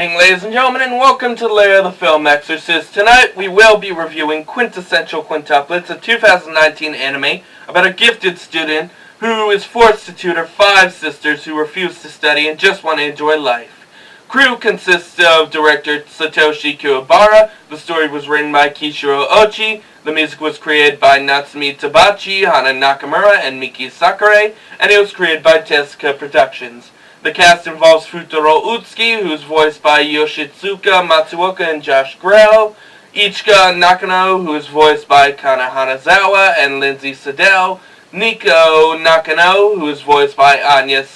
evening, ladies and gentlemen, and welcome to Lair of the Film Exorcist. Tonight we will be reviewing Quintessential Quintuplets, a 2019 anime about a gifted student who is forced to tutor 5 sisters who refuse to study and just want to enjoy life. Crew consists of director Satoshi Kuwabara. The story was written by Kishiro Ochi. The music was created by Natsumi Tabachi, Hana Nakamura, and Miki Sakurai, and it was created by Tezuka Productions. The cast involves Futaro Utsuki, who is voiced by Yoshitsuka Matsuoka and Josh Grell, Ichika Nakano, who is voiced by Kana Hanazawa and Lindsay Sadell, Nico Nakano, who is voiced by Anya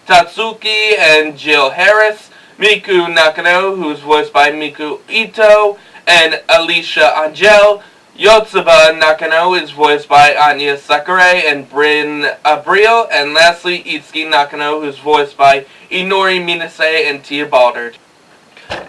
Tatsuki and Jill Harris, Miku Nakano, who is voiced by Miku Ito and Alicia Angel, Yotsuba Nakano is voiced by Anya Sakurai and Bryn Abril, and lastly, Itsuki Nakano, who is voiced by Inori Minase and Tia Baldard.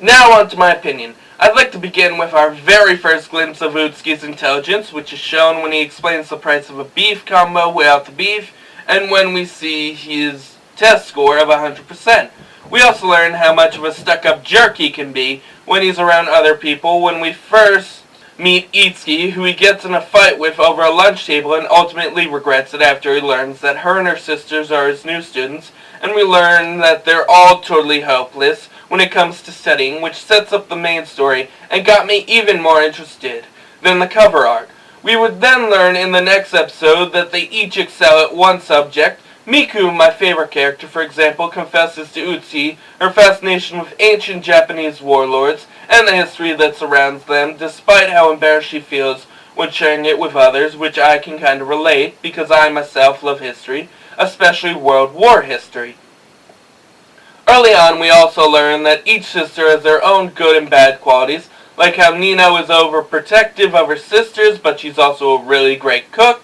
Now on to my opinion. I'd like to begin with our very first glimpse of Utsuki's intelligence, which is shown when he explains the price of a beef combo without the beef, and when we see his test score of 100%. We also learn how much of a stuck-up jerk he can be when he's around other people. When we first meet Itsuki, who he gets in a fight with over a lunch table and ultimately regrets it after he learns that her and her sisters are his new students, and we learn that they're all totally hopeless when it comes to studying, which sets up the main story and got me even more interested than the cover art. We would then learn in the next episode that they each excel at one subject. Miku, my favorite character, for example, confesses to Utsuki her fascination with ancient Japanese warlords and the history that surrounds them, despite how embarrassed she feels when sharing it with others, which I can kind of relate, because I myself love history, especially World War history. Early on, we also learn that each sister has their own good and bad qualities, like how Nino is overprotective of her sisters, but she's also a really great cook.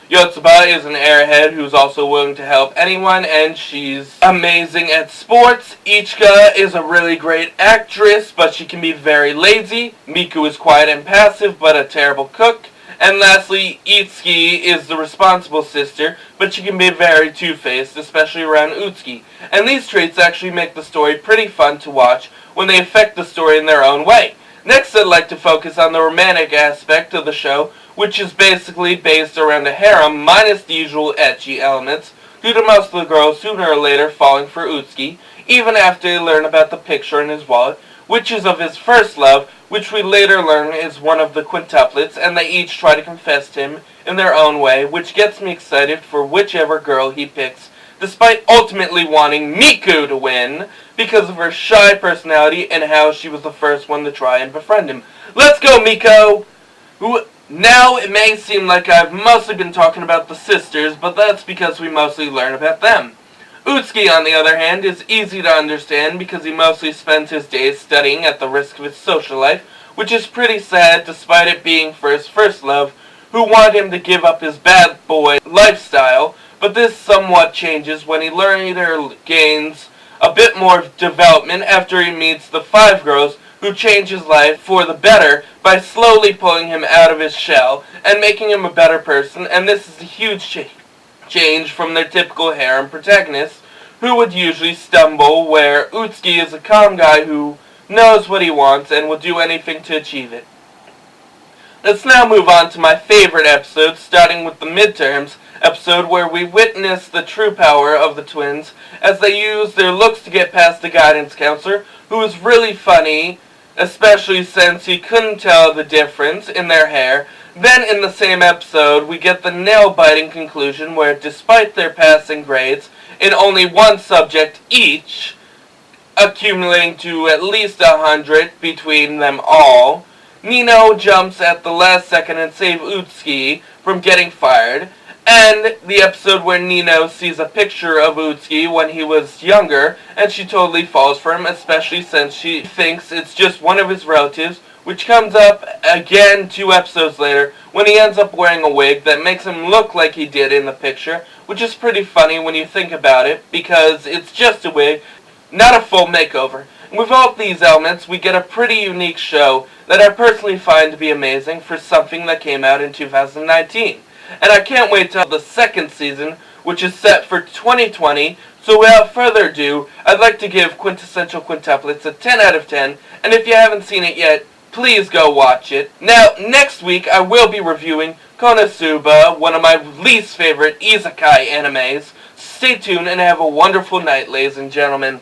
Yotsuba is an airhead who's also willing to help anyone, and she's amazing at sports. Ichika is a really great actress, but she can be very lazy. Miku is quiet and passive, but a terrible cook. And lastly, Itsuki is the responsible sister, but she can be very two-faced, especially around Utsuki. And these traits actually make the story pretty fun to watch when they affect the story in their own way. Next, I'd like to focus on the romantic aspect of the show, which is basically based around a harem minus the usual ecchi elements, due to most of the girls sooner or later falling for Utsuki, even after they learn about the picture in his wallet, which is of his first love, which we later learn is one of the quintuplets, and they each try to confess to him in their own way, which gets me excited for whichever girl he picks, despite ultimately wanting Miku to win, because of her shy personality and how she was the first one to try and befriend him. Let's go, Miko! Now, it may seem like I've mostly been talking about the sisters, but that's because we mostly learn about them. Utsuki, on the other hand, is easy to understand because he mostly spends his days studying at the risk of his social life, which is pretty sad despite it being for his first love, who want him to give up his bad boy lifestyle, but this somewhat changes when he later gains a bit more development after he meets the 5 girls who change his life for the better by slowly pulling him out of his shell and making him a better person, and this is a huge change from their typical harem protagonists, who would usually stumble, where Utsuki is a calm guy who knows what he wants and will do anything to achieve it. Let's now move on to my favorite episode, starting with the midterms episode, where we witness the true power of the twins as they use their looks to get past the guidance counselor, who is really funny, especially since he couldn't tell the difference in their hair. Then in the same episode, we get the nail-biting conclusion where, despite their passing grades in only one subject each, accumulating to at least 100 between them all, Nino jumps at the last second and saves Utsuki from getting fired. And the episode where Nino sees a picture of Utsuki when he was younger, and she totally falls for him, especially since she thinks it's just one of his relatives, which comes up again 2 episodes later when he ends up wearing a wig that makes him look like he did in the picture, which is pretty funny when you think about it, because it's just a wig, not a full makeover. And with all these elements, we get a pretty unique show that I personally find to be amazing for something that came out in 2019. And I can't wait till the second season, which is set for 2020, So without further ado, I'd like to give Quintessential Quintuplets a 10 out of 10, and if you haven't seen it yet, please go watch it. Now, next week I will be reviewing Konosuba, one of my least favorite isekai animes. Stay tuned and have a wonderful night, ladies and gentlemen.